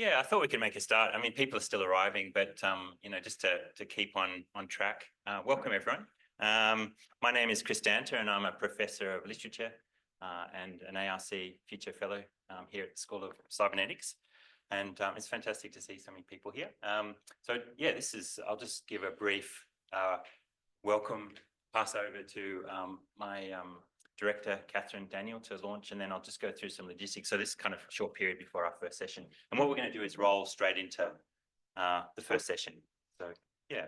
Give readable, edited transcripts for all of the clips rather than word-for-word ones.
Yeah, I thought we could make a start. I mean, people are still arriving, but just to keep on track. Welcome everyone. My name is Chris Danter, and I'm a professor of literature and an ARC Future Fellow here at the School of Cybernetics. And it's fantastic to see so many people here. So yeah, I'll just give a brief welcome, pass over to my Director, Catherine Daniel, to launch, and then I'll just go through some logistics. So this is kind of a short period before our first session. And what we're going to do is roll straight into the first session. So yeah.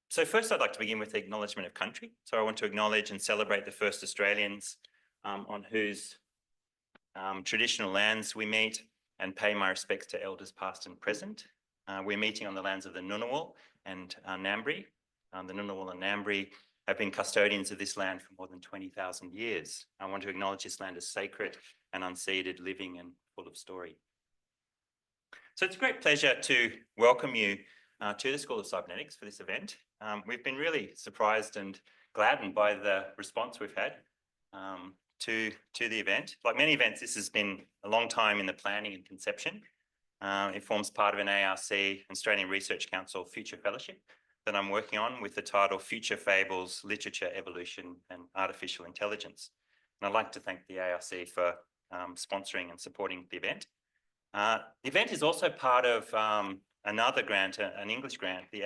So first I'd like to begin with the acknowledgement of country. So I want to acknowledge and celebrate the first Australians on whose traditional lands we meet, and pay my respects to elders past and present. We're meeting on the lands of the Ngunnawal and Ngambri. The Ngunnawal and Ngambri have been custodians of this land for more than 20,000 years. I want to acknowledge this land as sacred and unceded, living and full of story. So it's a great pleasure to welcome you to the School of Cybernetics for this event. We've been really surprised and gladdened by the response we've had to the event. Like many events, this has been a long time in the planning and conception. It forms part of an ARC, Australian Research Council Future Fellowship, that I'm working on with the title Future Fables, Literature, Evolution and Artificial Intelligence. And I'd like to thank the ARC for sponsoring and supporting the event. The event is also part of another grant, an English grant, the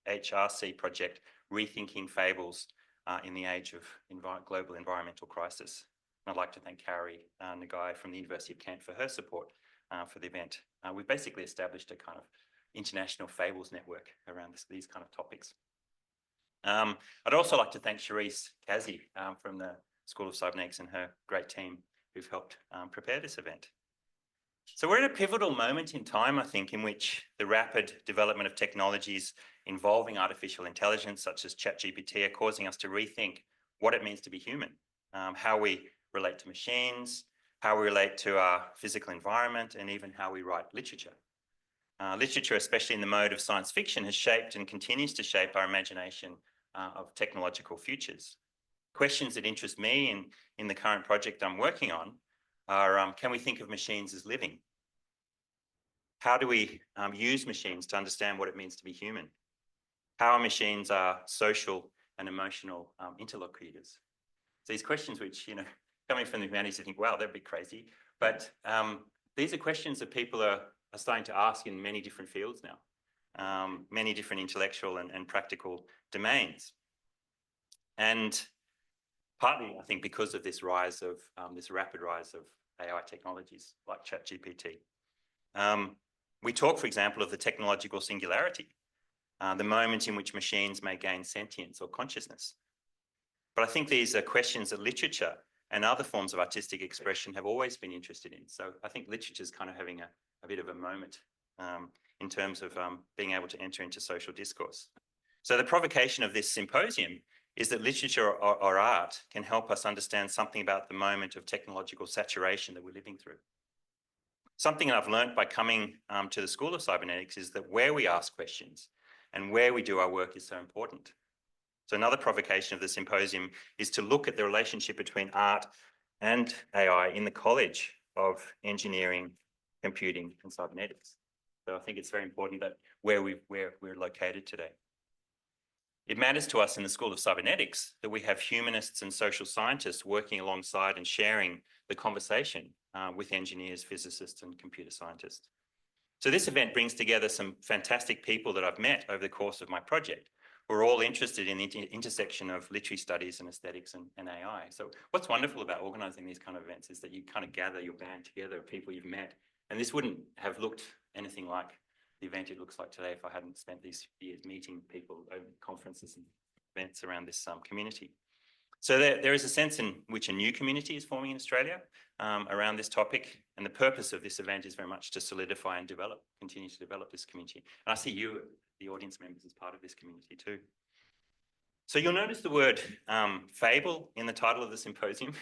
AHRC project, Rethinking Fables in the Age of Global Environmental Crisis. And I'd like to thank Carrie Nagai from the University of Kent for her support for the event. We've basically established a kind of international fables network around these kind of topics. I'd also like to thank Charisse Kazi from the School of Cybernetics and her great team who've helped prepare this event. So we're at a pivotal moment in time, I think, in which the rapid development of technologies involving artificial intelligence, such as ChatGPT, are causing us to rethink what it means to be human, how we relate to machines, how we relate to our physical environment, and even how we write literature. Literature, especially in the mode of science fiction, has shaped and continues to shape our imagination of technological futures. Questions that interest me in the current project I'm working on are, can we think of machines as living? How do we use machines to understand what it means to be human? How our machines are social and emotional interlocutors? So these questions which, coming from the humanities, you think, wow, that'd be crazy. But these are questions that people are starting to ask in many different fields now, many different intellectual and practical domains. And partly, I think, because of this rise of, this rapid rise of AI technologies like ChatGPT. We talk, for example, of the technological singularity, the moment in which machines may gain sentience or consciousness. But I think these are questions that literature and other forms of artistic expression have always been interested in. So I think literature is kind of having a bit of a moment in terms of being able to enter into social discourse. So the provocation of this symposium is that literature or art can help us understand something about the moment of technological saturation that we're living through. Something that I've learned by coming to the School of Cybernetics is that where we ask questions and where we do our work is so important. So another provocation of the symposium is to look at the relationship between art and AI in the College of Engineering, Computing and Cybernetics. So I think it's very important that where we're located today. It matters to us in the School of Cybernetics that we have humanists and social scientists working alongside and sharing the conversation with engineers, physicists and computer scientists. So this event brings together some fantastic people that I've met over the course of my project. We're all interested in the intersection of literary studies and aesthetics and AI. So what's wonderful about organising these kind of events is that you kind of gather your band together of people you've met. And this wouldn't have looked anything like the event it looks like today if I hadn't spent these years meeting people over conferences and events around this community. So there is a sense in which a new community is forming in Australia around this topic. And the purpose of this event is very much to solidify and continue to develop this community. And I see you, the audience members, as part of this community too. So you'll notice the word fable in the title of the symposium.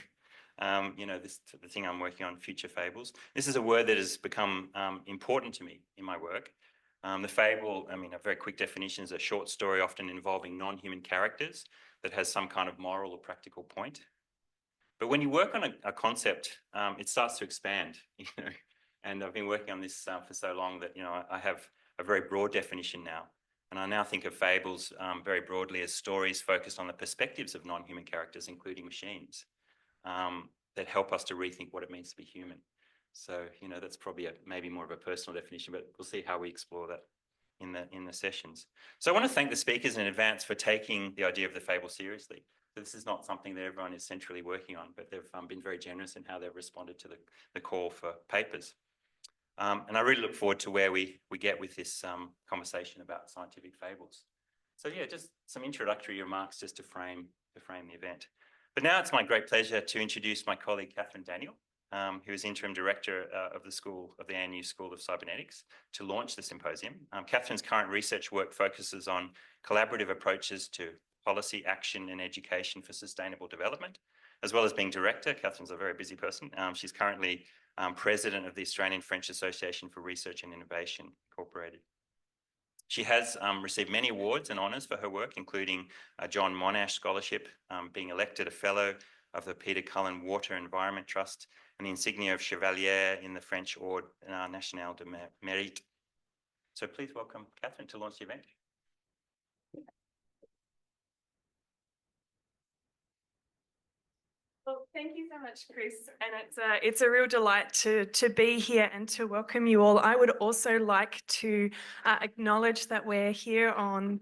The thing I'm working on, Future Fables. This is a word that has become important to me in my work. The fable, a very quick definition, is a short story often involving non-human characters that has some kind of moral or practical point. But when you work on a concept, it starts to expand, And I've been working on this for so long that, I have a very broad definition now. And I now think of fables very broadly as stories focused on the perspectives of non-human characters, including machines, that help us to rethink what it means to be human. So, that's probably maybe more of a personal definition, but we'll see how we explore that in the sessions. So I want to thank the speakers in advance for taking the idea of the fable seriously. So this is not something that everyone is centrally working on, but they've been very generous in how they've responded to the call for papers. And I really look forward to where we get with this conversation about scientific fables. So yeah, just some introductory remarks just to frame the event. But now it's my great pleasure to introduce my colleague, Catherine Daniel, who is Interim Director of the ANU School of Cybernetics, to launch the symposium. Catherine's current research work focuses on collaborative approaches to policy, action and education for sustainable development, as well as being director. Catherine's a very busy person. She's currently President of the Australian French Association for Research and Innovation, Incorporated. She has received many awards and honours for her work, including a John Monash Scholarship, being elected a Fellow of the Peter Cullen Water Environment Trust, and the insignia of Chevalier in the French Ordre National de Mérite. So please welcome Catherine to launch the event. Well, thank you so much, Chris. And it's a real delight to be here and to welcome you all. I would also like to acknowledge that we're here on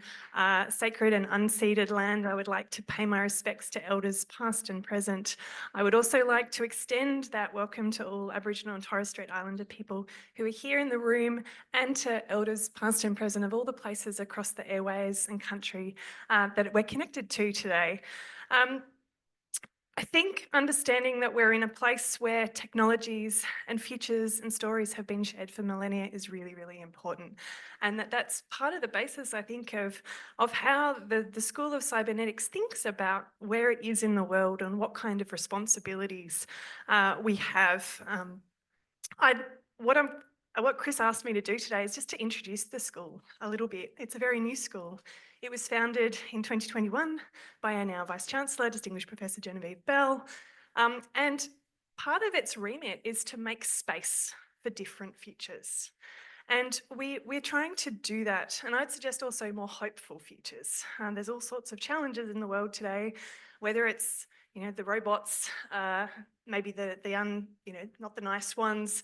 sacred and unceded land. I would like to pay my respects to elders past and present. I would also like to extend that welcome to all Aboriginal and Torres Strait Islander people who are here in the room, and to elders past and present of all the places across the airways and country that we're connected to today. I think understanding that we're in a place where technologies and futures and stories have been shared for millennia is really, really important. And that's part of the basis, I think, of how the School of Cybernetics thinks about where it is in the world and what kind of responsibilities we have. What Chris asked me to do today is just to introduce the school a little bit. It's a very new school. It was founded in 2021 by our now Vice-Chancellor, Distinguished Professor Genevieve Bell. And part of its remit is to make space for different futures. And we're trying to do that. And I'd suggest also more hopeful futures. There's all sorts of challenges in the world today, whether it's the robots, maybe not the nice ones,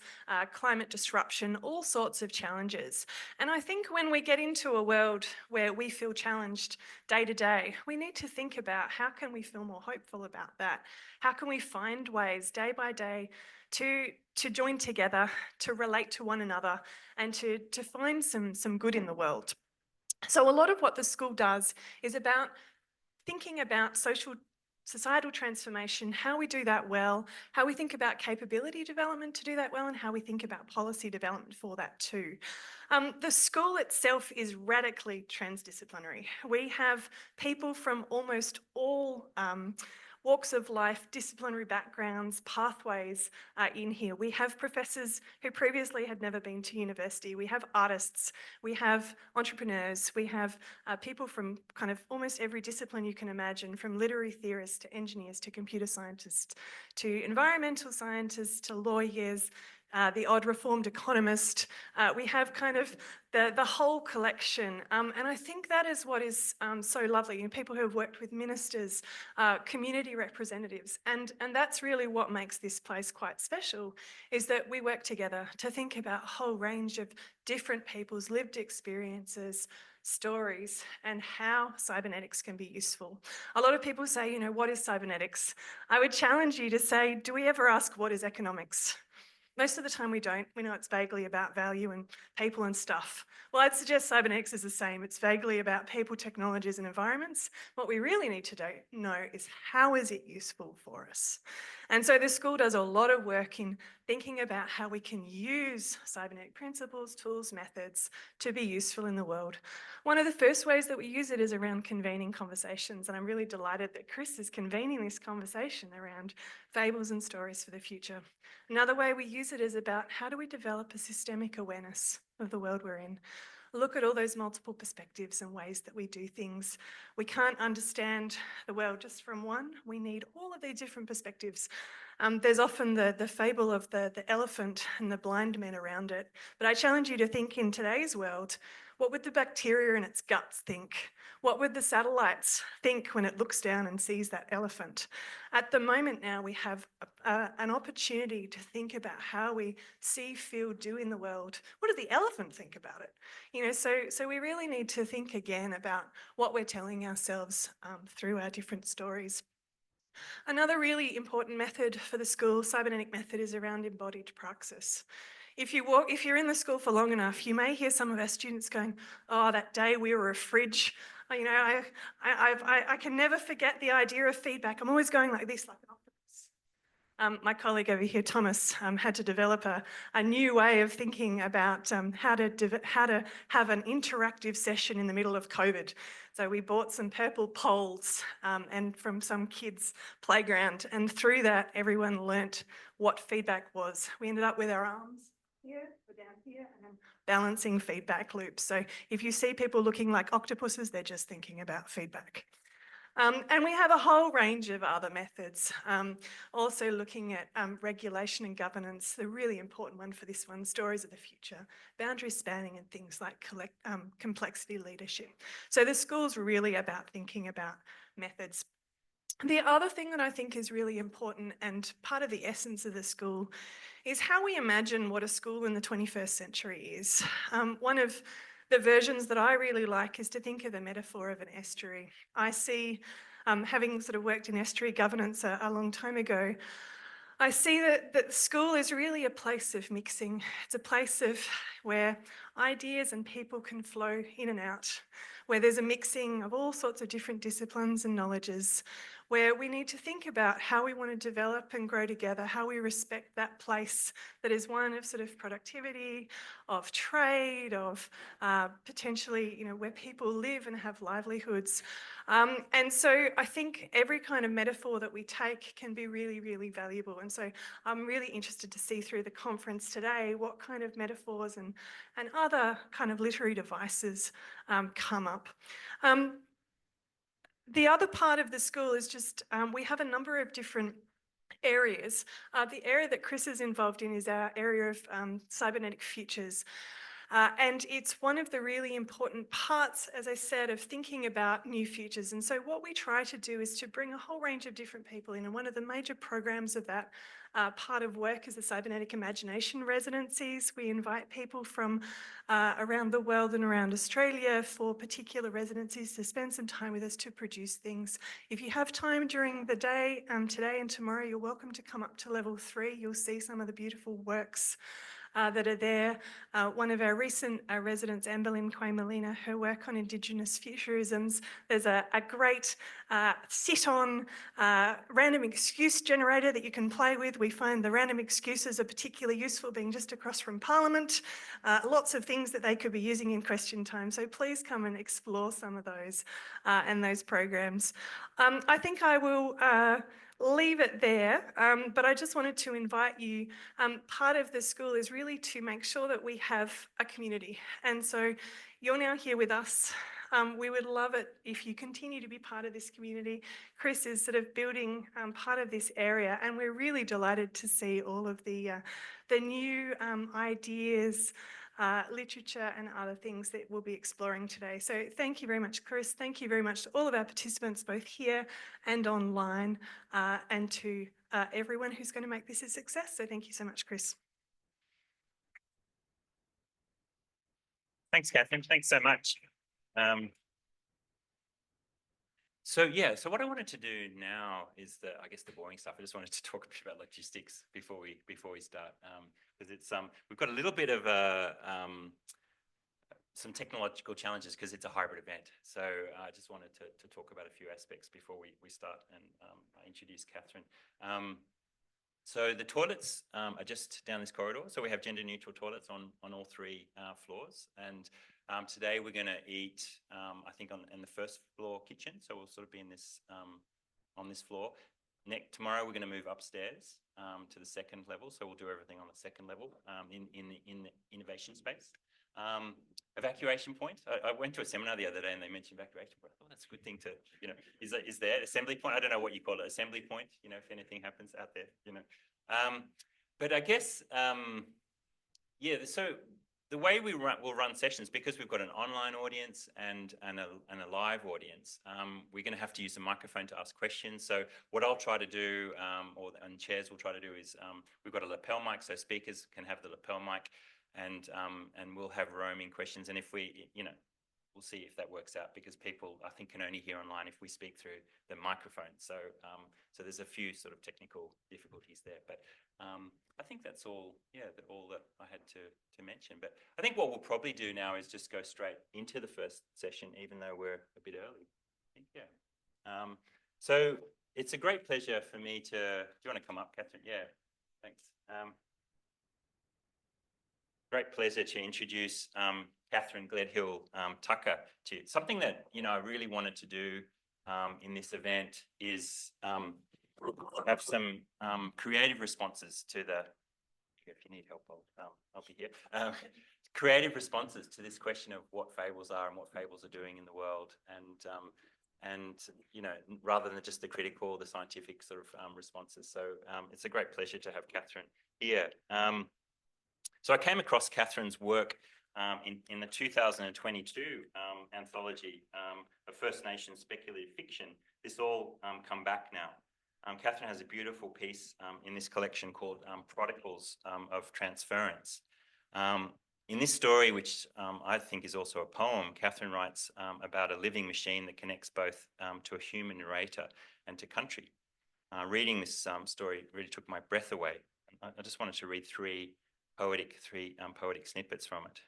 climate disruption, all sorts of challenges. And I think when we get into a world where we feel challenged day to day, we need to think about how can we feel more hopeful about that? How can we find ways day by day to join together, to relate to one another, and to find some good in the world? So a lot of what the school does is about thinking about societal transformation, how we do that well, how we think about capability development to do that well, and how we think about policy development for that too. The school itself is radically transdisciplinary. We have people from almost all walks of life, disciplinary backgrounds, pathways in here. We have professors who previously had never been to university. We have artists, we have entrepreneurs, we have people from kind of almost every discipline you can imagine, from literary theorists to engineers to computer scientists to environmental scientists to lawyers, the odd reformed economist. We have kind of the whole collection. And I think that is what is so lovely. People who have worked with ministers, community representatives. And that's really what makes this place quite special, is that we work together to think about a whole range of different people's lived experiences, stories, and how cybernetics can be useful. A lot of people say, what is cybernetics? I would challenge you to say, do we ever ask what is economics? Most of the time we don't. We know it's vaguely about value and people and stuff. Well, I'd suggest cybernetics is the same. It's vaguely about people, technologies and environments. What we really need to know is how is it useful for us? And so the school does a lot of work in thinking about how we can use cybernetic principles, tools, methods to be useful in the world. One of the first ways that we use it is around convening conversations. And I'm really delighted that Chris is convening this conversation around fables and stories for the future. Another way we use it is about how do we develop a systemic awareness of the world we're in. Look at all those multiple perspectives and ways that we do things. We can't understand the world just from one. We need all of these different perspectives. There's often the fable of the elephant and the blind men around it. But I challenge you to think in today's world, what would the bacteria in its guts think? What would the satellites think when it looks down and sees that elephant? At the moment now, we have an opportunity to think about how we see, feel, do in the world. What does the elephant think about it? You know, so we really need to think again about what we're telling ourselves through our different stories. Another really important method for the school, cybernetic method, is around embodied praxis. If you're in the school for long enough, you may hear some of our students going, "Oh, that day we were a fridge. You know, I can never forget the idea of feedback. I'm always going like this, like an octopus." My colleague over here, Thomas, had to develop a new way of thinking about how to have an interactive session in the middle of COVID. So we bought some purple poles and from some kids' playground, and through that, everyone learnt what feedback was. We ended up with our arms here, or down here, and then balancing feedback loops. So if you see people looking like octopuses, they're just thinking about feedback. And we have a whole range of other methods, also looking at regulation and governance. The really important one for this one, stories of the future, boundary spanning, and things like complexity leadership. So the school's really about thinking about methods. The other thing that I think is really important and part of the essence of the school is how we imagine what a school in the 21st century is. One of the versions that I really like is to think of the metaphor of an estuary. I see, having sort of worked in estuary governance a long time ago, I see that school is really a place of mixing. It's a place of where ideas and people can flow in and out, where there's a mixing of all sorts of different disciplines and knowledges, where we need to think about how we want to develop and grow together, how we respect that place that is one of sort of productivity, of trade, of potentially, you know, where people live and have livelihoods. And so I think every kind of metaphor that we take can be really, really valuable. And so I'm really interested to see through the conference today what kind of metaphors and other kind of literary devices come up. The other part of the school is just, we have a number of different areas. The area that Chris is involved in is our area of cybernetic futures. And it's one of the really important parts, as I said, of thinking about new futures. And so what we try to do is to bring a whole range of different people in. And one of the major programs of that part of work is the Cybernetic Imagination Residencies. We invite people from around the world and around Australia for particular residencies to spend some time with us to produce things. If you have time during the day, today and tomorrow, you're welcome to come up to level 3. You'll see some of the beautiful works that are there. One of our recent residents, Amberlynn Quay-Molina, her work on Indigenous futurisms, there's a great sit-on random excuse generator that you can play with. We find the random excuses are particularly useful, being just across from Parliament. Lots of things that they could be using in question time. So please come and explore some of those and those programs. I think I will leave it there, but I just wanted to invite you. Part of the school is really to make sure that we have a community. And so you're now here with us. We would love it if you continue to be part of this community. Chris is sort of building part of this area, and we're really delighted to see all of the new ideas, literature and other things that we'll be exploring today. So thank you very much, Chris. Thank you very much to all of our participants, both here and online, and to everyone who's going to make this a success. So thank you so much, Chris. Thanks, Catherine. Thanks so much. So what I wanted to do now is I guess the boring stuff. I just wanted to talk a bit about logistics before we start, because it's we've got a little bit of some technological challenges because it's a hybrid event. So I just wanted to talk about a few aspects before we start and I introduce Catherine. So the toilets are just down this corridor. So we have gender neutral toilets on all 3 floors. And today we're going to eat, I think, in the first floor kitchen. So we'll sort of be in this on this floor. Tomorrow we're going to move upstairs to the 2nd level. So we'll do everything on the 2nd level in the innovation space. Evacuation point? I went to a seminar the other day and they mentioned evacuation point. I thought that's a good thing to, is there assembly point? I don't know what you call it, assembly point, if anything happens out there. But I guess, yeah, so the way we'll run sessions, because we've got an online audience and a live audience, we're going to have to use the microphone to ask questions. So what I'll try to do, and chairs will try to do, is we've got a lapel mic, so speakers can have the lapel mic, and we'll have roaming questions. And if we'll see if that works out, because people, I think, can only hear online if we speak through the microphone. So there's a few sort of technical difficulties there, but I think that's all, all that I had to mention. But I think what we'll probably do now is just go straight into the first session, even though we're a bit early. I think, yeah. So it's a great pleasure for me to, do you want to come up, Catherine? Yeah, thanks. Great pleasure to introduce Catherine Gledhill Tucker to you. Something that, I really wanted to do in this event is have some creative responses to the, if you need help, I'll be here. Creative responses to this question of what fables are and what fables are doing in the world. And rather than just the critical, the scientific sort of responses. So it's a great pleasure to have Catherine here. So I came across Catherine's work in the 2022 anthology of First Nations speculative fiction. This all come back now. Catherine has a beautiful piece in this collection called Prodigals of Transference. In this story, which I think is also a poem, Catherine writes about a living machine that connects both to a human narrator and to country. Reading this story really took my breath away. I just wanted to read three poetic snippets from it.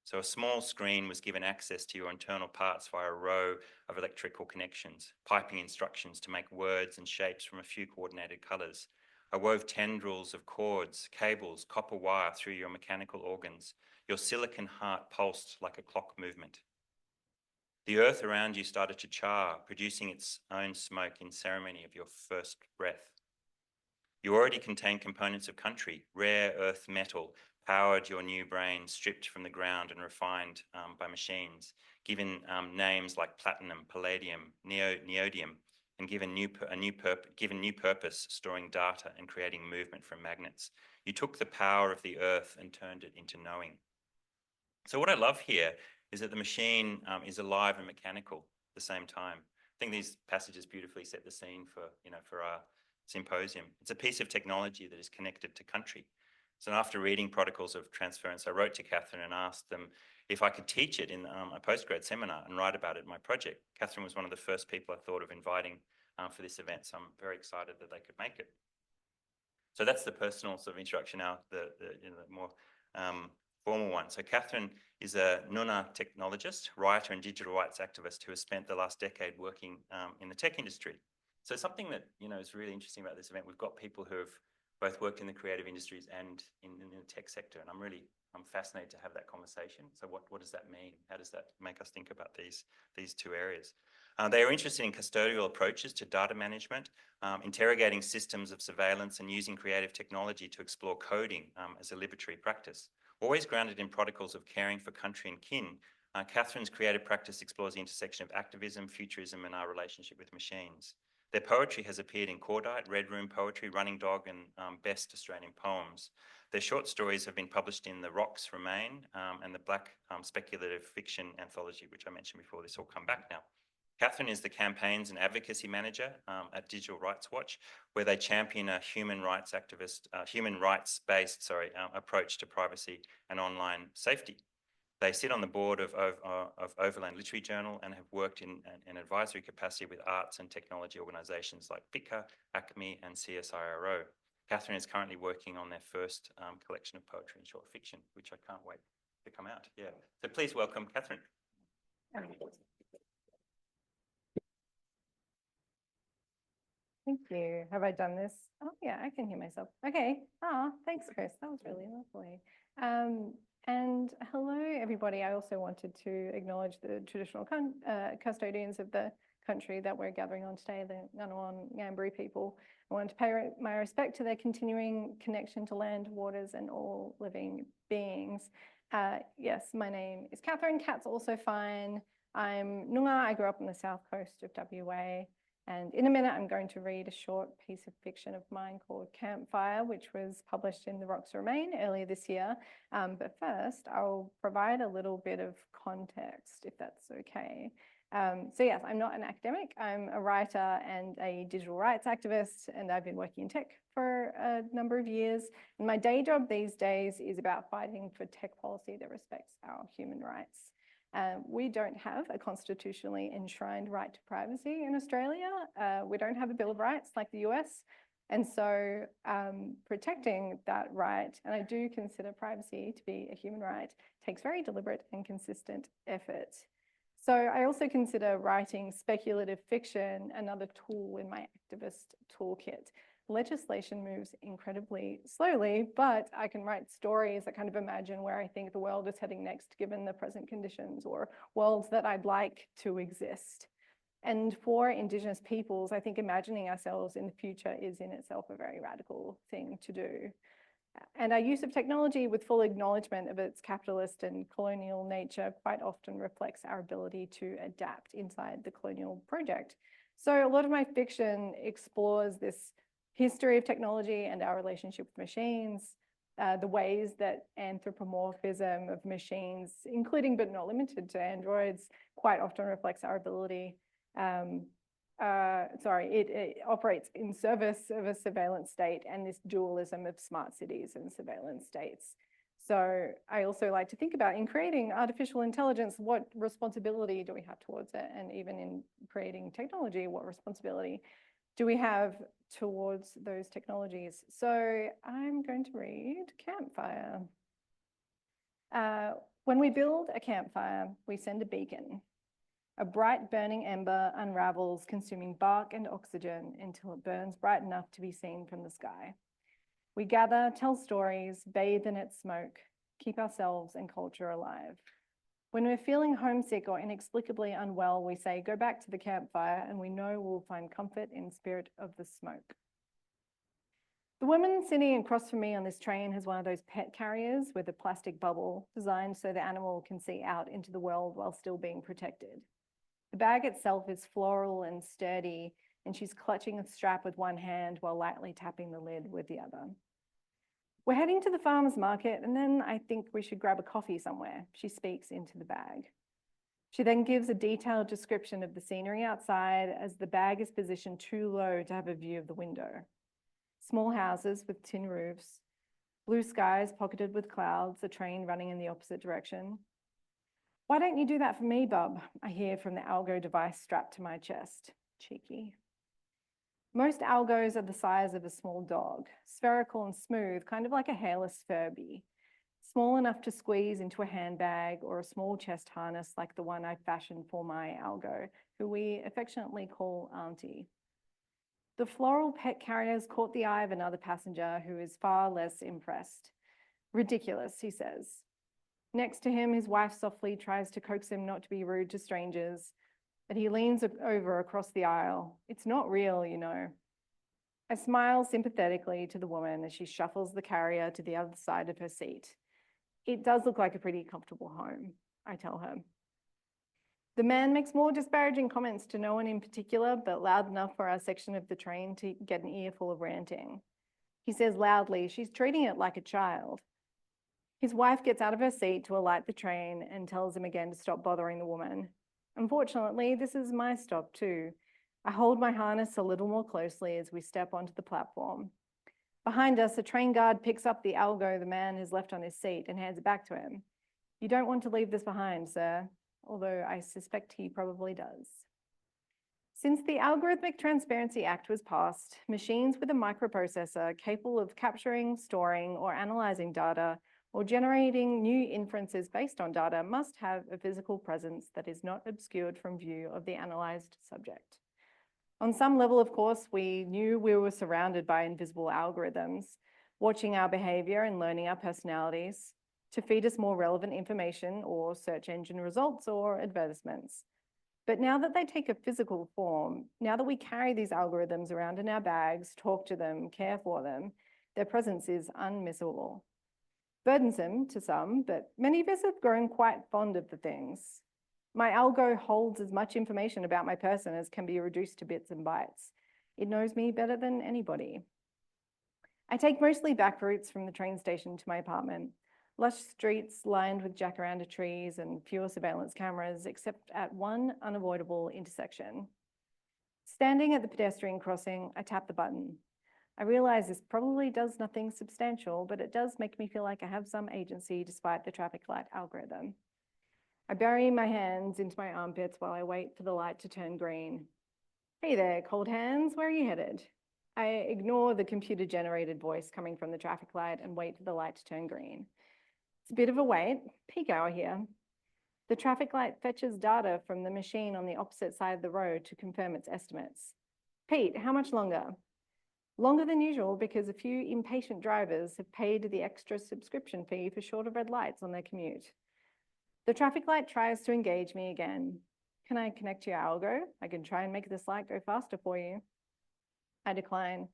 So a small screen was given access to your internal parts via a row of electrical connections, piping instructions to make words and shapes from a few coordinated colours. I wove tendrils of cords, cables, copper wire through your mechanical organs. Your silicon heart pulsed like a clock movement. The earth around you started to char, producing its own smoke in ceremony of your first breath. You already contain components of country, rare earth metal, powered your new brain, stripped from the ground and refined by machines, given names like platinum, palladium, neodymium, and given new purpose, storing data and creating movement from magnets. You took the power of the earth and turned it into knowing. So what I love here is that the machine is alive and mechanical at the same time. I think these passages beautifully set the scene for our symposium. It's a piece of technology that is connected to country. So after reading Prodigals of Transference, I wrote to Catherine and asked them if I could teach it in a postgrad seminar and write about it in my project. Catherine was one of the first people I thought of inviting for this event, so I'm very excited that they could make it. So that's the personal sort of introduction now, the more formal one. So Catherine is a Noongar technologist, writer and digital rights activist who has spent the last decade working in the tech industry. So something that is really interesting about this event, we've got people who have both worked in the creative industries and in the tech sector, and I'm fascinated to have that conversation. So what does that mean? How does that make us think about these two areas? They are interested in custodial approaches to data management, interrogating systems of surveillance, and using creative technology to explore coding as a liberatory practice. Always grounded in protocols of caring for country and kin, Catherine's creative practice explores the intersection of activism, futurism, and our relationship with machines. Their poetry has appeared in Cordite, Red Room Poetry, Running Dog, and Best Australian Poems. Their short stories have been published in The Rocks Remain and the Black Speculative Fiction Anthology, which I mentioned before. This all come back now. Catherine is the campaigns and advocacy manager at Digital Rights Watch, where they champion a human rights-based approach to privacy and online safety. They sit on the board of Overland Literary Journal and have worked in an advisory capacity with arts and technology organisations like PICA, ACME, and CSIRO. Catherine is currently working on their first collection of poetry and short fiction, which I can't wait to come out. Yeah. So please welcome Catherine. Thank you. Have I done this? Oh, yeah, I can hear myself. Okay. Thanks, Chris. That was really lovely. And hello, everybody. I also wanted to acknowledge the traditional custodians of the country that we're gathering on today, the Ngunnawal Ngambri people. I want to pay my respect to their continuing connection to land, waters, and all living beings. Yes, my name is Catherine. Cat's also fine. I'm Noongar. I grew up on the south coast of WA. And in a minute, I'm going to read a short piece of fiction of mine called Campfire, which was published in The Rocks Remain earlier this year. But first, I'll provide a little bit of context, if that's okay. So yes, I'm not an academic. I'm a writer and a digital rights activist, and I've been working in tech for a number of years. And my day job these days is about fighting for tech policy that respects our human rights. We don't have a constitutionally enshrined right to privacy in Australia. We don't have a Bill of Rights like the US. And so protecting that right, and I do consider privacy to be a human right, takes very deliberate and consistent effort. So I also consider writing speculative fiction another tool in my activist toolkit. Legislation moves incredibly slowly, but I can write stories that kind of imagine where I think the world is heading next, given the present conditions, or worlds that I'd like to exist. And for Indigenous peoples, I think imagining ourselves in the future is in itself a very radical thing to do. And our use of technology with full acknowledgement of its capitalist and colonial nature quite often reflects our ability to adapt inside the colonial project. So a lot of my fiction explores this history of technology and our relationship with machines, the ways that anthropomorphism of machines, including but not limited to androids, quite often reflects our ability. It operates in service of a surveillance state and this dualism of smart cities and surveillance states. So I also like to think about, in creating artificial intelligence, what responsibility do we have towards it? And even in creating technology, what responsibility do we have towards those technologies? So I'm going to read Campfire. When we build a campfire, we send a beacon. A bright burning ember unravels, consuming bark and oxygen until it burns bright enough to be seen from the sky. We gather, tell stories, bathe in its smoke, keep ourselves and culture alive. When we're feeling homesick or inexplicably unwell, we say, go back to the campfire, and we know we'll find comfort in the spirit of the smoke. The woman sitting across from me on this train has one of those pet carriers with a plastic bubble designed so the animal can see out into the world while still being protected. The bag itself is floral and sturdy, and she's clutching a strap with one hand while lightly tapping the lid with the other. We're heading to the farmer's market, and then I think we should grab a coffee somewhere. She speaks into the bag. She then gives a detailed description of the scenery outside as the bag is positioned too low to have a view of the window. Small houses with tin roofs, blue skies pocketed with clouds, a train running in the opposite direction. Why don't you do that for me, bub? I hear from the algo device strapped to my chest. Cheeky. Most algos are the size of a small dog, spherical and smooth, kind of like a hairless Furby. Small enough to squeeze into a handbag or a small chest harness like the one I fashioned for my algo, who we affectionately call Auntie. The floral pet carriers caught the eye of another passenger who is far less impressed. Ridiculous, he says. Next to him, his wife softly tries to coax him not to be rude to strangers, but he leans over across the aisle. It's not real, you know. I smile sympathetically to the woman as she shuffles the carrier to the other side of her seat. It does look like a pretty comfortable home, I tell her. The man makes more disparaging comments to no one in particular, but loud enough for our section of the train to get an earful of ranting. He says loudly, she's treating it like a child. His wife gets out of her seat to alight the train and tells him again to stop bothering the woman. Unfortunately, this is my stop too. I hold my harness a little more closely as we step onto the platform. Behind us, a train guard picks up the algo the man has left on his seat and hands it back to him. You don't want to leave this behind, sir, although I suspect he probably does. Since the Algorithmic Transparency Act was passed, machines with a microprocessor capable of capturing, storing, or analyzing data or generating new inferences based on data must have a physical presence that is not obscured from view of the analyzed subject. On some level, of course, we knew we were surrounded by invisible algorithms, watching our behavior and learning our personalities to feed us more relevant information or search engine results or advertisements. But now that they take a physical form, now that we carry these algorithms around in our bags, talk to them, care for them, their presence is unmissable. burdensome to some, but many of us have grown quite fond of the things. My algo holds as much information about my person as can be reduced to bits and bytes. It knows me better than anybody. I take mostly back routes from the train station to my apartment. Lush streets lined with jacaranda trees and fewer surveillance cameras, except at one unavoidable intersection. Standing at the pedestrian crossing, I tap the button. I realize this probably does nothing substantial, but it does make me feel like I have some agency despite the traffic light algorithm. I bury my hands into my armpits while I wait for the light to turn green. Hey there, cold hands, where are you headed? I ignore the computer-generated voice coming from the traffic light and wait for the light to turn green. It's a bit of a wait, peak hour here. The traffic light fetches data from the machine on the opposite side of the road to confirm its estimates. Pete, how much longer? Longer than usual because a few impatient drivers have paid the extra subscription fee for shorter red lights on their commute. The traffic light tries to engage me again. Can I connect to your algo? I can try and make this light go faster for you. I decline.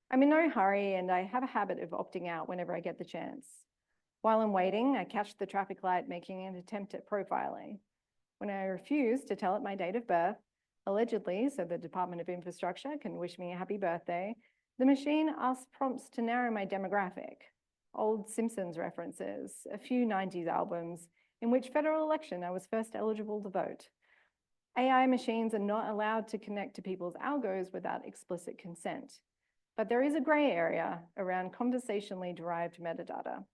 I'm in no hurry and I have a habit of opting out whenever I get the chance. While I'm waiting, I catch the traffic light making an attempt at profiling. When I refuse to tell it my date of birth, allegedly so the Department of Infrastructure can wish me a happy birthday, the machine asks prompts to narrow my demographic. Old Simpsons references, a few 90s albums, in which federal election I was first eligible to vote. AI machines are not allowed to connect to people's algos without explicit consent. But there is a gray area around conversationally derived metadata.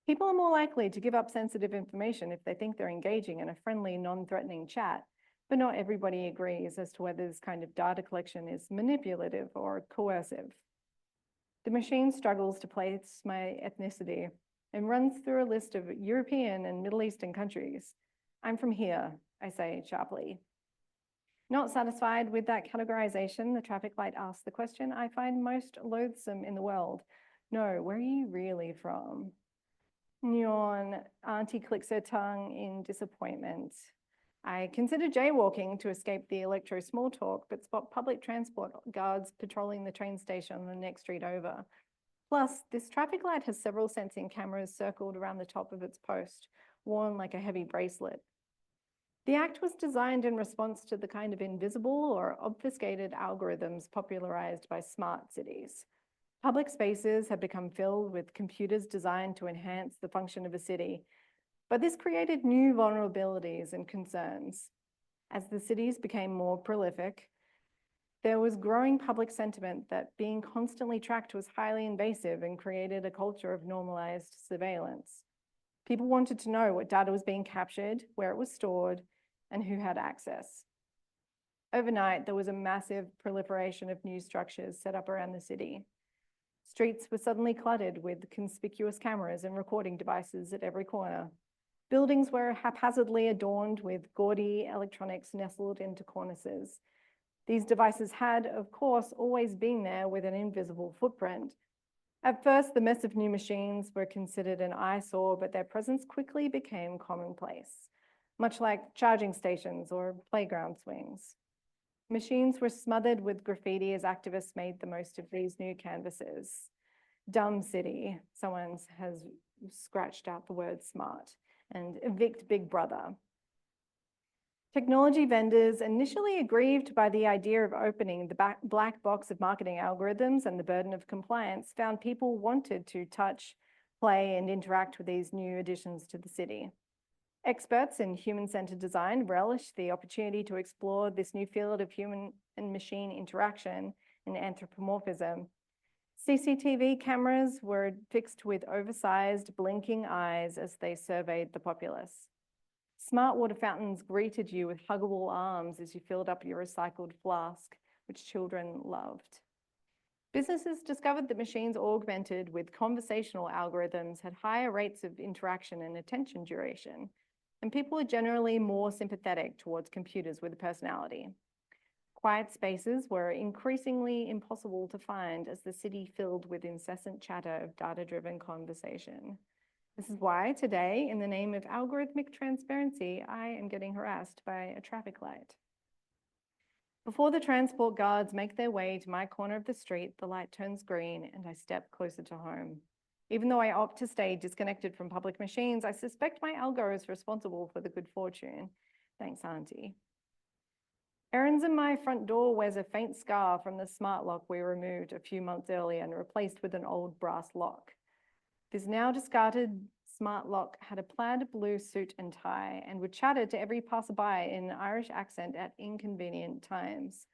People are more likely to give up sensitive information if they think they're engaging in a friendly, non-threatening chat, but not everybody agrees as to whether this kind of data collection is manipulative or coercive. The machine struggles to place my ethnicity and runs through a list of European and Middle Eastern countries. I'm from here, I say sharply. Not satisfied with that categorization, the traffic light asks the question I find most loathsome in the world. No, where are you really from? Nyawn, Auntie clicks her tongue in disappointment. I consider jaywalking to escape the electro small talk, but spot public transport guards patrolling the train station on the next street over. Plus, this traffic light has several sensing cameras circled around the top of its post, worn like a heavy bracelet. The act was designed in response to the kind of invisible or obfuscated algorithms popularized by smart cities. Public spaces have become filled with computers designed to enhance the function of a city, but this created new vulnerabilities and concerns. As the cities became more prolific, there was growing public sentiment that being constantly tracked was highly invasive and created a culture of normalized surveillance. People wanted to know what data was being captured, where it was stored, and who had access. Overnight, there was a massive proliferation of new structures set up around the city. Streets were suddenly cluttered with conspicuous cameras and recording devices at every corner. Buildings were haphazardly adorned with gaudy electronics nestled into cornices. These devices had, of course, always been there with an invisible footprint. At first, the mess of new machines were considered an eyesore, but their presence quickly became commonplace, much like charging stations or playground swings. Machines were smothered with graffiti as activists made the most of these new canvases. Dumb city, someone has scratched out the word smart, and evict Big Brother. Technology vendors, initially aggrieved by the idea of opening the black box of marketing algorithms and the burden of compliance, found people wanted to touch, play, and interact with these new additions to the city. Experts in human-centered design relished the opportunity to explore this new field of human and machine interaction and anthropomorphism. CCTV cameras were fixed with oversized, blinking eyes as they surveyed the populace. Smart water fountains greeted you with huggable arms as you filled up your recycled flask, which children loved. Businesses discovered that machines augmented with conversational algorithms had higher rates of interaction and attention duration, and people were generally more sympathetic towards computers with a personality. Quiet spaces were increasingly impossible to find as the city filled with incessant chatter of data-driven conversation. This is why today, in the name of algorithmic transparency, I am getting harassed by a traffic light. Before the transport guards make their way to my corner of the street, the light turns green and I step closer to home. Even though I opt to stay disconnected from public machines, I suspect my algo is responsible for the good fortune. Thanks, Auntie. Erin's in my front door wears a faint scar from the smart lock we removed a few months earlier and replaced with an old brass lock. This now discarded smart lock had a plaid blue suit and tie and would chatter to every passerby in an Irish accent at inconvenient times.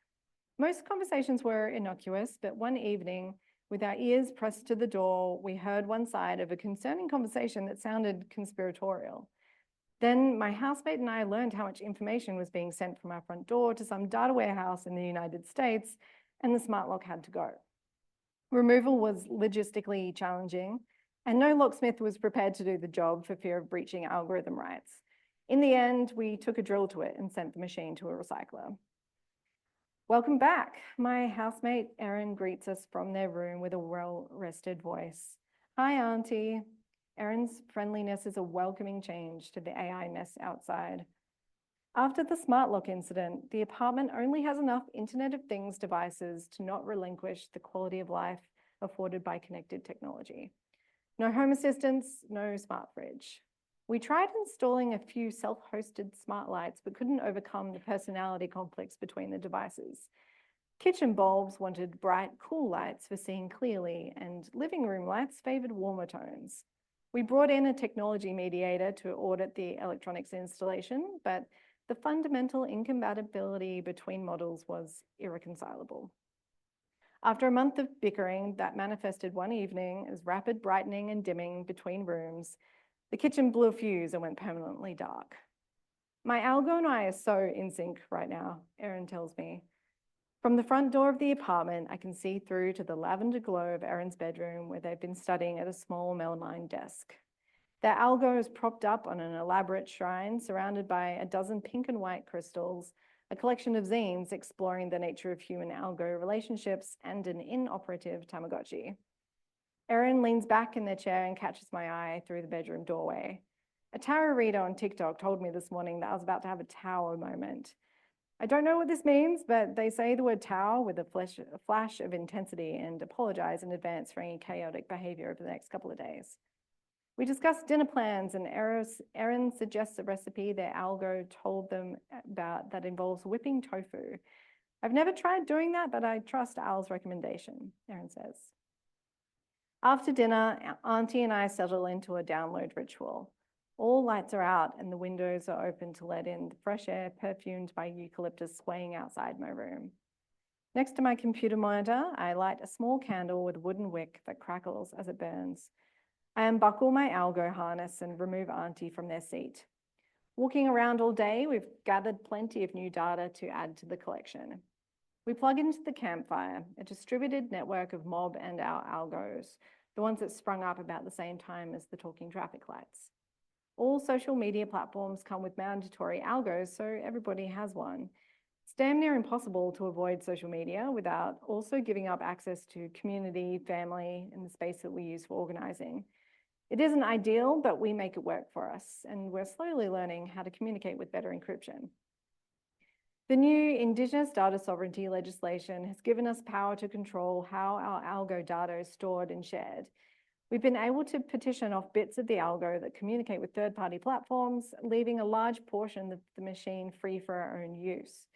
Most conversations were innocuous, but one evening, with our ears pressed to the door, we heard one side of a concerning conversation that sounded conspiratorial. Then my housemate and I learned how much information was being sent from our front door to some data warehouse in the United States, and the smart lock had to go. Removal was logistically challenging, and no locksmith was prepared to do the job for fear of breaching algorithm rights. In the end, we took a drill to it and sent the machine to a recycler. Welcome back. My housemate Erin greets us from their room with a well-rested voice. Hi, Auntie. Erin's friendliness is a welcoming change to the AI mess outside. After the smart lock incident, the apartment only has enough Internet of Things devices to not relinquish the quality of life afforded by connected technology. No home assistants, no smart fridge. We tried installing a few self-hosted smart lights, but couldn't overcome the personality conflicts between the devices. Kitchen bulbs wanted bright, cool lights for seeing clearly, and living room lights favored warmer tones. We brought in a technology mediator to audit the electronics installation, but the fundamental incompatibility between models was irreconcilable. After a month of bickering that manifested one evening as rapid brightening and dimming between rooms, the kitchen blew a fuse and went permanently dark. My algo and I are so in sync right now, Erin tells me. From the front door of the apartment, I can see through to the lavender glow of Erin's bedroom where they've been studying at a small melamine desk. Their algo is propped up on an elaborate shrine surrounded by a dozen pink and white crystals, a collection of zines exploring the nature of human-algo relationships, and an inoperative Tamagotchi. Erin leans back in their chair and catches my eye through the bedroom doorway. A tarot reader on TikTok told me this morning that I was about to have a tower moment. I don't know what this means, but they say the word tower with a flash of intensity and apologize in advance for any chaotic behavior over the next couple of days. We discussed dinner plans, and Erin suggests a recipe their algo told them about that involves whipping tofu. I've never tried doing that, but I trust Al's recommendation, Erin says. After dinner, Auntie and I settle into a download ritual. All lights are out and the windows are open to let in the fresh air perfumed by eucalyptus swaying outside my room. Next to my computer monitor, I light a small candle with a wooden wick that crackles as it burns. I unbuckle my algo harness and remove Auntie from their seat. Walking around all day, we've gathered plenty of new data to add to the collection. We plug into the campfire, a distributed network of mob and our algos, the ones that sprung up about the same time as the talking traffic lights. All social media platforms come with mandatory algos, so everybody has one. It's damn near impossible to avoid social media without also giving up access to community, family, and the space that we use for organizing. It isn't ideal, but we make it work for us, and we're slowly learning how to communicate with better encryption. The new Indigenous data sovereignty legislation has given us power to control how our algo data is stored and shared. We've been able to partition off bits of the algo that communicate with third-party platforms, leaving a large portion of the machine free for our own use.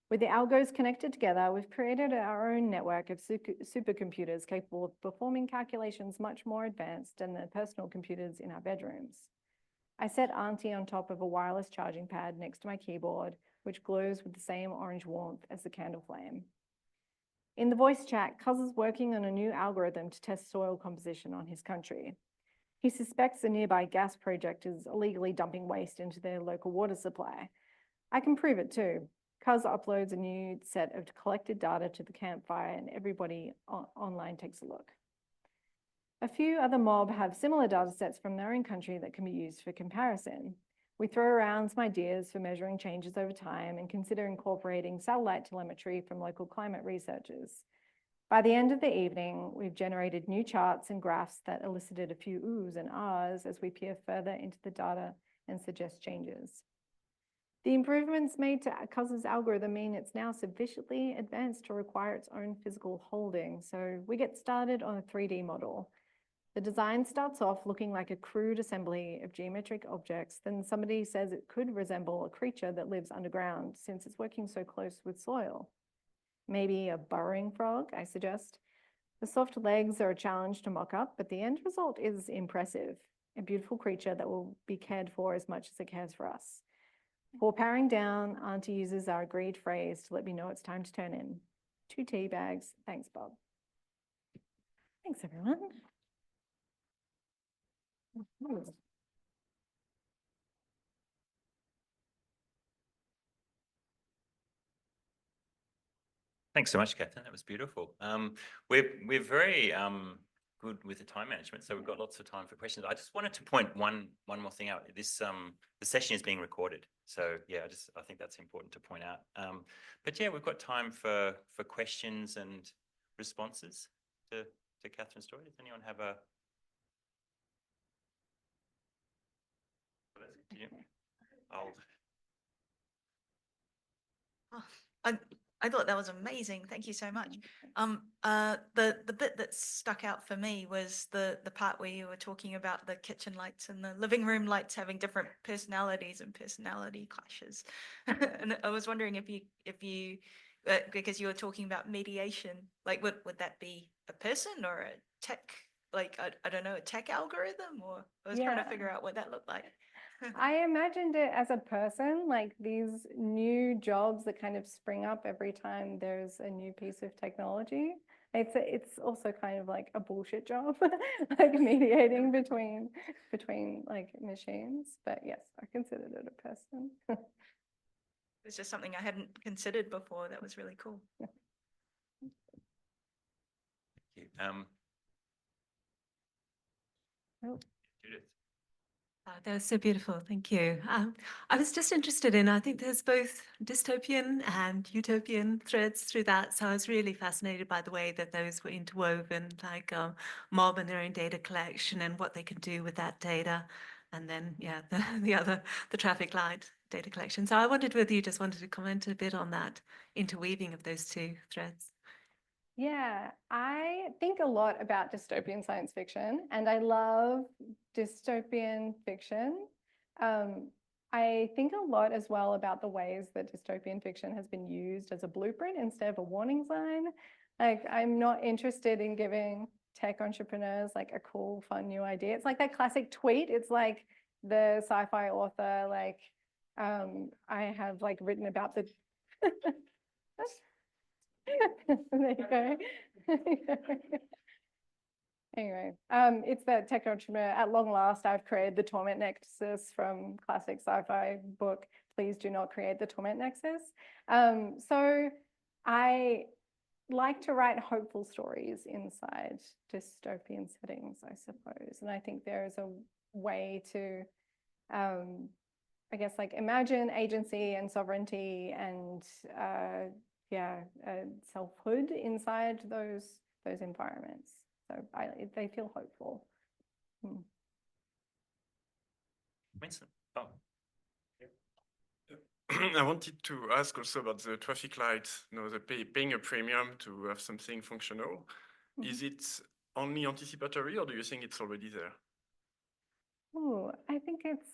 With the algos connected together, we've created our own network of supercomputers capable of performing calculations much more advanced than the personal computers in our bedrooms. I set Auntie on top of a wireless charging pad next to my keyboard, which glows with the same orange warmth as the candle flame. In the voice chat, Cuz is working on a new algorithm to test soil composition on his country. He suspects a nearby gas project is illegally dumping waste into their local water supply. I can prove it too. Cuz uploads a new set of collected data to the campfire and everybody online takes a look. A few other mob have similar data sets from their own country that can be used for comparison. We throw around some ideas for measuring changes over time and consider incorporating satellite telemetry from local climate researchers. By the end of the evening, we've generated new charts and graphs that elicited a few oohs and ahs as we peer further into the data and suggest changes. The improvements made to Cuz's algorithm mean it's now sufficiently advanced to require its own physical holding, so we get started on a 3D model. The design starts off looking like a crude assembly of geometric objects. Then somebody says it could resemble a creature that lives underground since it's working so close with soil. Maybe a burrowing frog, I suggest. The soft legs are a challenge to mock up, but the end result is impressive. A beautiful creature that will be cared for as much as it cares for us. For powering down, Auntie uses our agreed phrase to let me know it's time to turn in. 2 tea bags. Thanks, Bob. Thanks, everyone. Thanks so much, Catherine. That was beautiful. We're very good with the time management, so we've got lots of time for questions. I just wanted to point one more thing out. This the session is being recorded, so yeah, I think that's important to point out. But yeah, we've got time for questions and responses to Catherine's story. Does anyone have a? I thought that was amazing. Thank you so much. The bit that stuck out for me was the part where you were talking about the kitchen lights and the living room lights having different personalities and personality clashes. And I was wondering if you because you were talking about mediation, like would that be a person or a tech, like I don't know, a tech algorithm, or I was trying to figure out what that looked like. I imagined it as a person, like these new jobs that kind of spring up every time there's a new piece of technology. It's also kind of like a bullshit job, like mediating between like machines. But yes, I considered it a person. It's just something I hadn't considered before. That was really cool. Thank you. Oh. Judith. That was so beautiful. Thank you. I was just interested in, I think there's both dystopian and utopian threads through that. So I was really fascinated by the way that those were interwoven, like mob and their own data collection and what they can do with that data. And then, yeah, the traffic light data collection. So I wondered whether you just wanted to comment a bit on that interweaving of those two threads. Yeah, I think a lot about dystopian science fiction, and I love dystopian fiction. I think a lot as well about the ways that dystopian fiction has been used as a blueprint instead of a warning sign. Like, I'm not interested in giving tech entrepreneurs like a cool, fun new idea. It's like that classic tweet. It's like the sci-fi author, like, I have like written about the there you go. Anyway, it's that tech entrepreneur. At long last, I've created the torment nexus from classic sci-fi book. Please do not create the torment nexus. So I like to write hopeful stories inside dystopian settings, I suppose. And I think there is a way to, I guess, like imagine agency and sovereignty and selfhood inside those environments. So they feel hopeful. Winston. Oh. I wanted to ask also about the traffic lights, paying a premium to have something functional. Mm-hmm. Is it only anticipatory, or do you think it's already there? Oh, I think it's,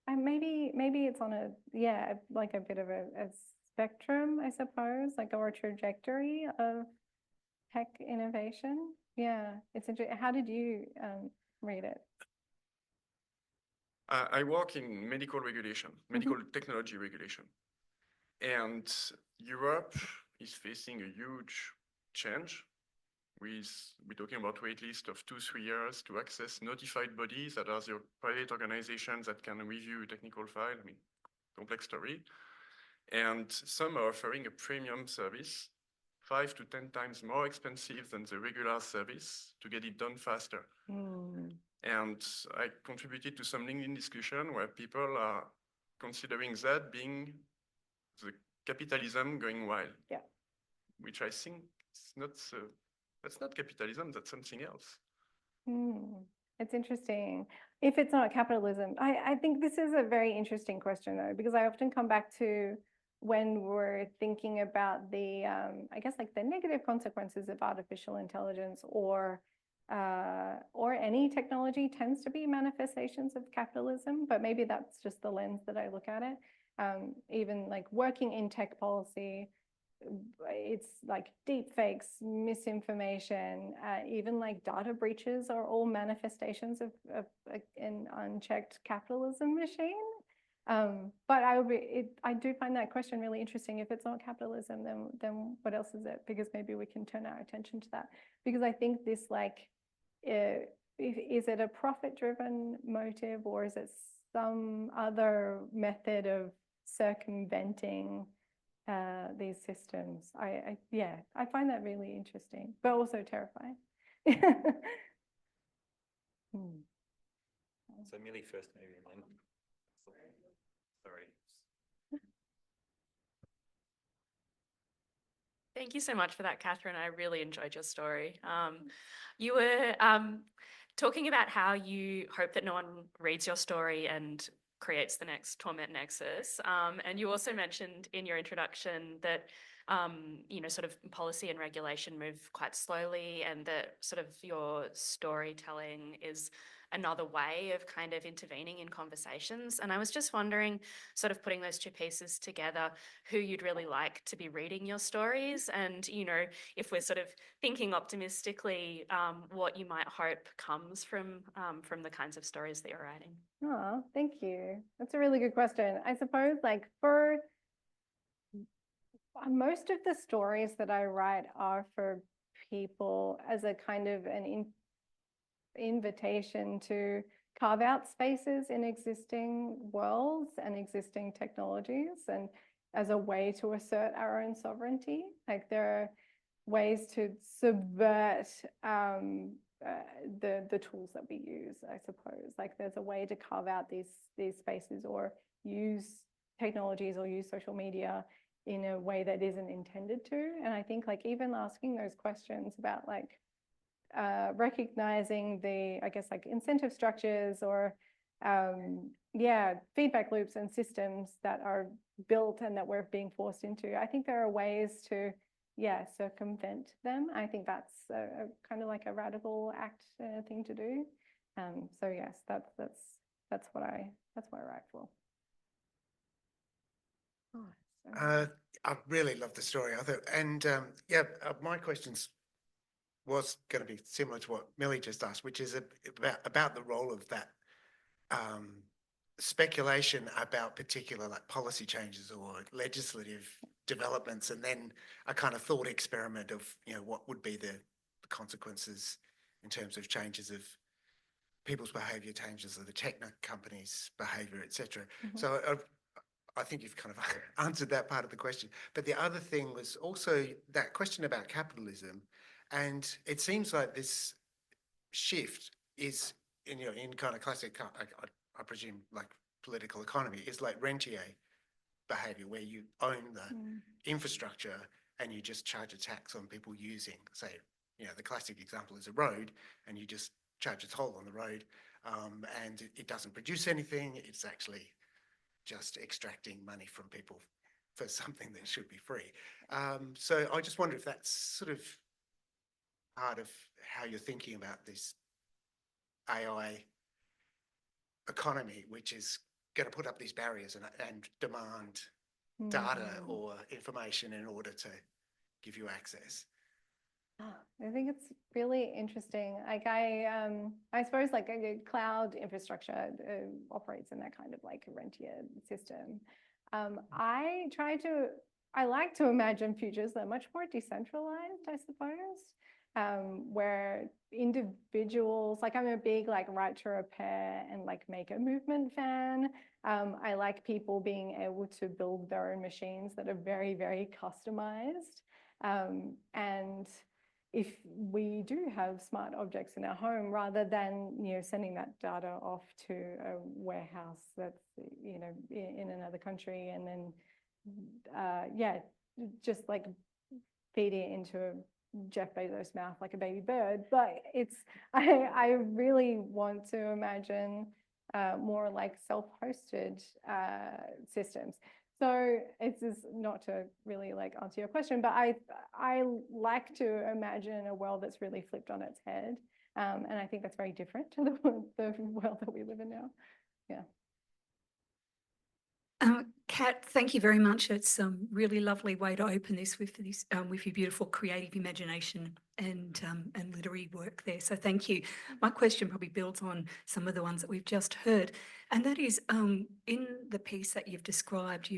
maybe it's on like a bit of a spectrum, I suppose, like or a trajectory of tech innovation. Yeah, it's interesting. How did you read it? I work in medical regulation, medical technology regulation. And Europe is facing a huge change. We're talking about wait list of 2-3 years to access notified bodies that are the private organizations that can review a technical file. I mean, complex story. And some are offering a premium service, 5 to 10 times more expensive than the regular service to get it done faster. And I contributed to some LinkedIn discussion where people are considering that being the capitalism going wild. Yeah. Which I think is not that's not capitalism, that's something else. It's interesting. If it's not capitalism, I think this is a very interesting question though, because I often come back to when we're thinking about the, I guess like the negative consequences of artificial intelligence or or any technology tends to be manifestations of capitalism, but maybe that's just the lens that I look at it. Even like working in tech policy, it's like deep fakes, misinformation, even like data breaches are all manifestations of an unchecked capitalism machine. But I do find that question really interesting. If it's not capitalism, then what else is it? Because maybe we can turn our attention to that. Because I think this like, is it a profit-driven motive, or is it some other method of circumventing these systems? Yeah, I find that really interesting, but also terrifying. So Millie first, maybe, and then. Sorry. Thank you so much for that, Catherine. I really enjoyed your story. You were talking about how you hope that no one reads your story and creates the next torment nexus. And you also mentioned in your introduction that, you know, sort of policy and regulation move quite slowly, and that sort of your storytelling is another way of kind of intervening in conversations. And I was just wondering, sort of putting those two pieces together, who you'd really like to be reading your stories, and, you know, if we're sort of thinking optimistically, what you might hope comes from the kinds of stories that you're writing. Oh, thank you. That's a really good question. I suppose like for most of the stories that I write are for people as a kind of an invitation to carve out spaces in existing worlds and existing technologies, and as a way to assert our own sovereignty. Like there are ways to subvert the tools that we use, I suppose. Like there's a way to carve out these spaces, or use technologies, or use social media in a way that isn't intended to. And I think like even asking those questions about like recognizing the, I guess, like incentive structures, or yeah, feedback loops and systems that are built and that we're being forced into. I think there are ways to, yeah, circumvent them. I think that's a kind of like a radical act thing to do. So yes, that's what I write for. Oh, sorry. I really love the story. I thought, and yeah, my questions was going to be similar to what Millie just asked, which is about the role of that speculation about particular like policy changes or legislative developments, and then a kind of thought experiment of, you know, what would be the consequences in terms of changes of people's behaviour, changes of the tech companies' behaviour, etc. So I think you've kind of answered that part of the question. But the other thing was also that question about capitalism. And it seems like this shift is, you know, in kind of classic, I presume, like political economy, is like rentier behaviour, where you own the infrastructure and you just charge a tax on people using, say, you know, the classic example is a road, and you just charge a toll on the road, and it doesn't produce anything. It's actually just extracting money from people for something that should be free. So I just wonder if that's sort of part of how you're thinking about this AI economy, which is going to put up these barriers and demand data or information in order to give you access. I think it's really interesting. Like I suppose like a cloud infrastructure operates in that kind of like rentier system. I like to imagine futures that are much more decentralized, I suppose, where individuals, like I'm a big like right to repair and like maker movement fan. I like people being able to build their own machines that are very, very customized. And if we do have smart objects in our home, rather than, you know, sending that data off to a warehouse that's, you know, in another country, and then yeah, just like feeding it into Jeff Bezos' mouth like a baby bird. But it's, I really want to imagine more like self-hosted systems. So it's just not to really like answer your question, but I like to imagine a world that's really flipped on its head, And I think that's very different to the world that we live in now. Yeah. Kat, thank you very much. It's a really lovely way to open this with your beautiful creative imagination and literary work there. So thank you. My question probably builds on some of the ones that we've just heard, and that is in the piece that you've described,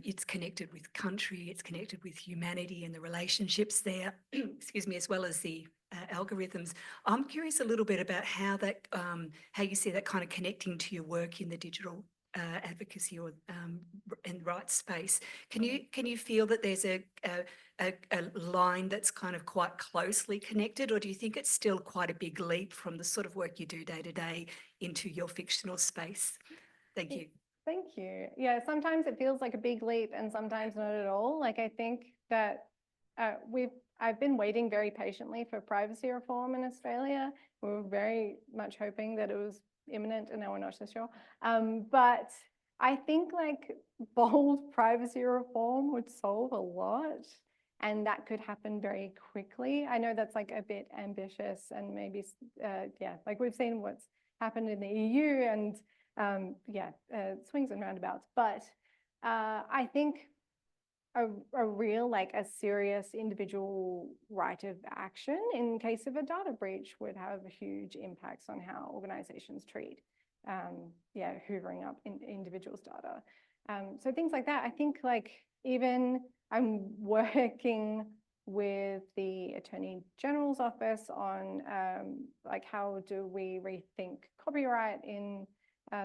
it's connected with country, it's connected with humanity and the relationships there, excuse me, as well as the algorithms. I'm curious a little bit about how that, how you see that kind of connecting to your work in the digital advocacy or and rights space. Can you feel that there's a line that's kind of quite closely connected, or do you think it's still quite a big leap from the sort of work you do day to day into your fictional space? Thank you. Thank you. Yeah, sometimes it feels like a big leap and sometimes not at all. Like I think that I've been waiting very patiently for privacy reform in Australia. We were very much hoping that it was imminent, and now we're not so sure. But I think like bold privacy reform would solve a lot, and that could happen very quickly. I know that's like a bit ambitious, and maybe yeah, like we've seen what's happened in the EU, and yeah, swings and roundabouts. But I think a real, like a serious individual right of action in case of a data breach would have huge impacts on how organizations treat, yeah, hoovering up individuals' data. So things like that. I think like even I'm working with the Attorney General's office on like how do we rethink copyright in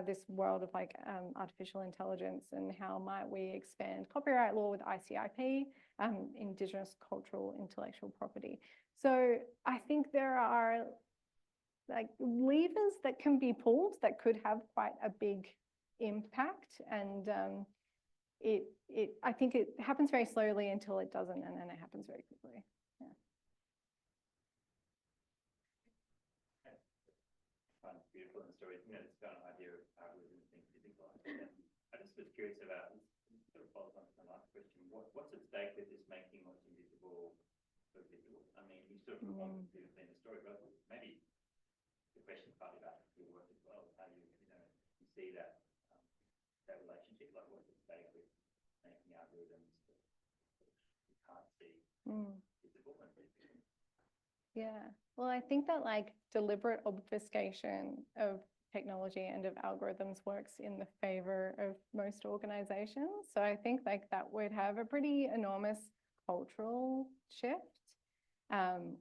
this world of like artificial intelligence, and how might we expand copyright law with ICIP, Indigenous Cultural Intellectual Property. So I think there are like levers that can be pulled that could have quite a big impact, and I think it happens very slowly until it doesn't, and then it happens very quickly. Yeah. Beautiful in the story. You know, it's got an idea of algorithms being physical. I just was curious about, sort of follows on to my last question, what's at stake with this making what's invisible so visible? I mean, you sort of performed beautifully in the story, but maybe the question partly about your work as well, how you see that that relationship, like what's at stake with making algorithms that you can't see visible and visible. Yeah, well, I think that like deliberate obfuscation of technology and of algorithms works in the favor of most organizations. So I think like that would have a pretty enormous cultural shift,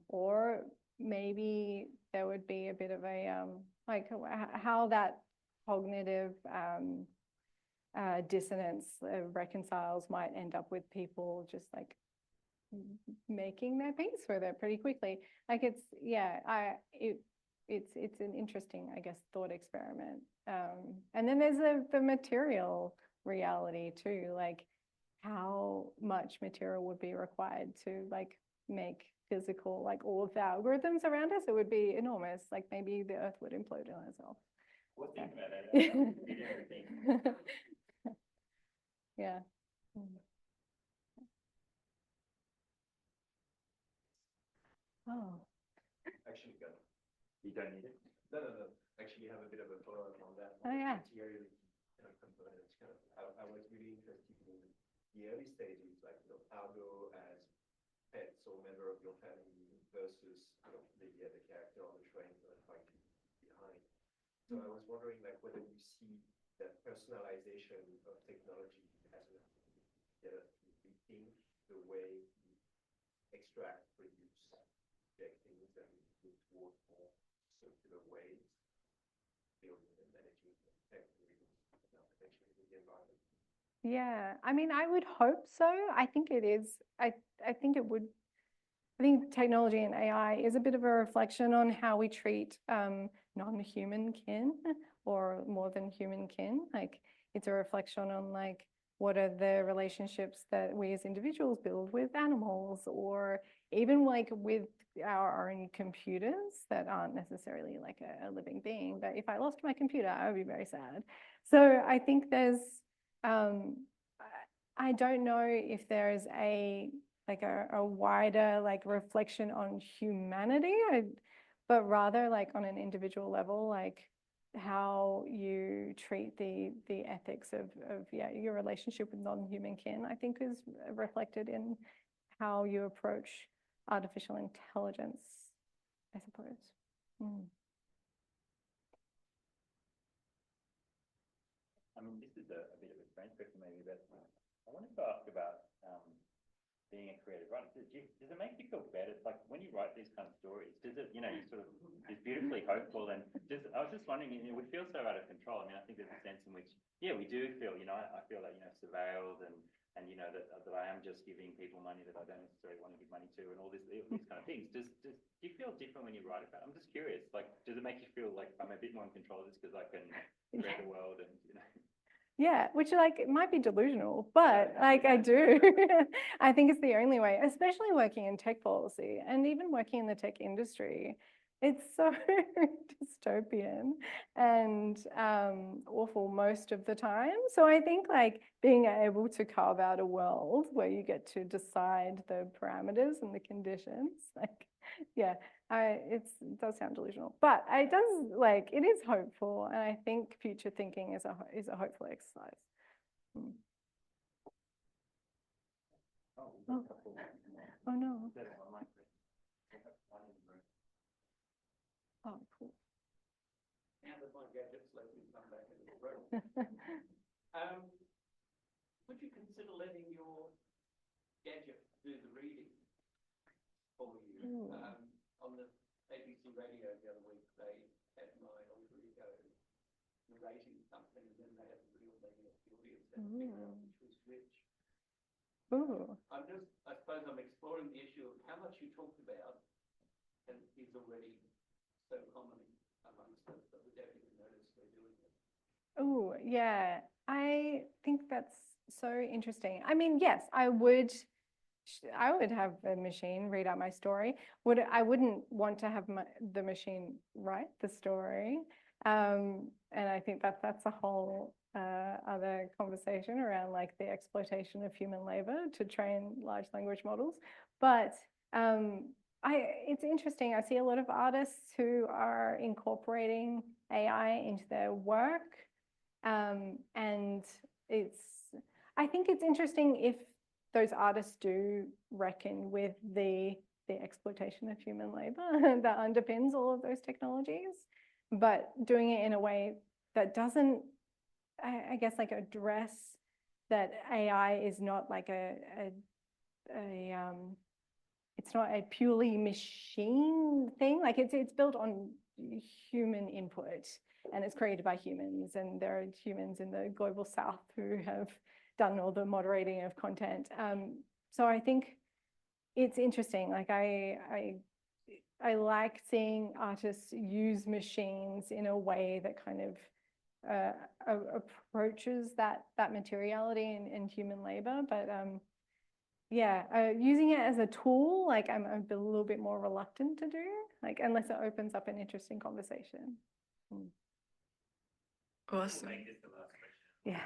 or maybe there would be a bit of a like how that cognitive dissonance reconciles might end up with people just like making their peace with it pretty quickly. Like it's, yeah, it's an interesting, I guess, thought experiment. And then there's the material reality too, like how much material would be required to like make physical, like all of the algorithms around us. It would be enormous. Like maybe the earth would implode on itself. We'll think about that. Yeah. Oh. Actually, you don't need it. No. Actually, you have a bit of a follow-up on that. Oh, yeah. Material components. I was really interested in the early stages, like algo as pets or member of your family versus the character on the train that are behind. So I was wondering, like, whether you see that personalization of technology as a rethink the way you extract, produce, things and move toward more circular ways, building and managing the environment. Yeah, I mean, I would hope so. I think it is. I think it would. I think technology and AI is a bit of a reflection on how we treat non-human kin or more than human kin. Like it's a reflection on like what are the relationships that we as individuals build with animals, or even like with our own computers that aren't necessarily like a living being. But if I lost my computer, I would be very sad. So I think there's, I don't know if there is a wider like reflection on humanity. but rather like on an individual level, like how you treat the ethics of yeah, your relationship with non-human kin, I think is reflected in how you approach artificial intelligence, I suppose. I mean, this is a bit of a strange question maybe, but I wanted to ask about being a creative writer. Does it make you feel better? Like when you write these kind of stories, does it, you know, you sort of is beautifully hopeful and I was just wondering, you know, we feel so out of control. I mean, I think there's a sense in which, yeah, we do feel, you know, I feel like, you know, surveilled and you know, that I am just giving people money that I don't necessarily want to give money to and all these kind of things. Do you feel different when you write about it? I'm just curious, like, does it make you feel like I'm a bit more in control of this because I can read the world and, you know? Yeah, which like it might be delusional, but like I do. I think it's the only way, especially working in tech policy and even working in the tech industry. It's so dystopian and awful most of the time. So I think like being able to carve out a world where you get to decide the parameters and the conditions, like, yeah, it does sound delusional, but it does, like, it is hopeful, and I think future thinking is a hopeful exercise. Oh no. Oh, cool. Now that my gadgets let me come back into the room. Would you consider letting your gadget do the reading for you? On the ABC radio the other week, they had my alter ego narrating something, and then they had the real name of the audience and figure out which was which. Ooh. I suppose I'm exploring the issue of how much you talked about and is already so common amongst us that we don't even notice we're doing it. Oh, yeah. I think that's so interesting. I mean, yes, I would have a machine read out my story. I wouldn't want to have the machine write the story. And I think that's a whole other conversation around like the exploitation of human labor to train large language models. But it's interesting. I see a lot of artists who are incorporating AI into their work. And I think it's interesting if those artists do reckon with the exploitation of human labor that underpins all of those technologies, but doing it in a way that doesn't, I guess, like address that AI is not like it's not a purely machine thing. Like it's built on human input and it's created by humans, and there are humans in the global south who have done all the moderating of content. So I think it's interesting. Like I like seeing artists use machines in a way that kind of approaches that materiality and human labor. But yeah, using it as a tool, like I'm a little bit more reluctant to do, like unless it opens up an interesting conversation. Awesome. Yeah.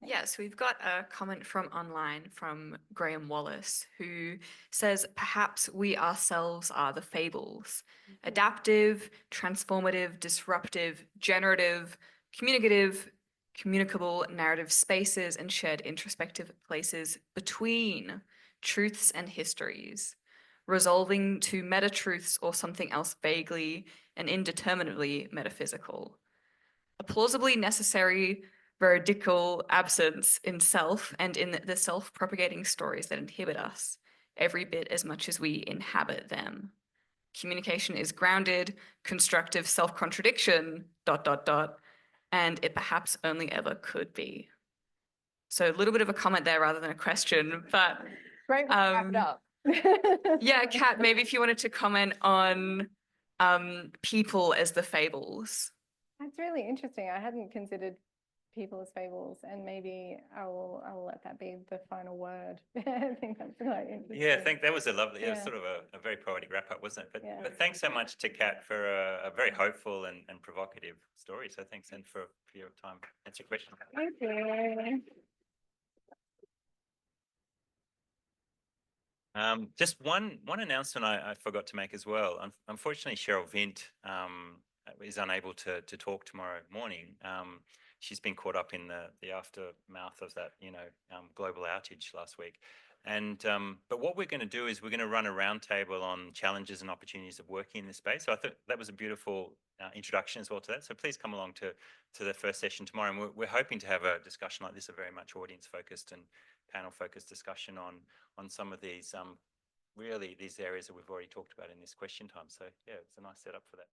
Yes, we've got a comment from online from Graham Wallace, who says, perhaps we ourselves are the fables. Adaptive, transformative, disruptive, generative, communicative, communicable narrative spaces and shared introspective places between truths and histories, resolving to meta-truths or something else vaguely and indeterminately metaphysical. A plausibly necessary veridical absence in self and in the self-propagating stories that inhibit us, every bit as much as we inhabit them. Communication is grounded, constructive self-contradiction, ... and it perhaps only ever could be. So a little bit of a comment there rather than a question, but Great, wrap it up. yeah, Kat, maybe if you wanted to comment on people as the fables. That's really interesting. I hadn't considered people as fables, and maybe I'll let that be the final word. I think that's quite interesting. Yeah, I think that was a lovely, Yeah. sort of a very poetic wrap up, wasn't it? Yeah. But thanks so much to Kat for a very hopeful and provocative story. So thanks, and for your time. Answer your question. Thank you. Just one announcement I forgot to make as well. Unfortunately, Cheryl Vint is unable to talk tomorrow morning. She's been caught up in the aftermath of that, global outage last week. And but what we're going to do is we're going to run a roundtable on challenges and opportunities of working in this space. So I thought that was a beautiful introduction as well to that. So please come along to the first session tomorrow. And we're hoping to have a discussion like this, a very much audience focused and panel focused discussion on some of these really these areas that we've already talked about in this question time. So yeah, it's a nice setup for that.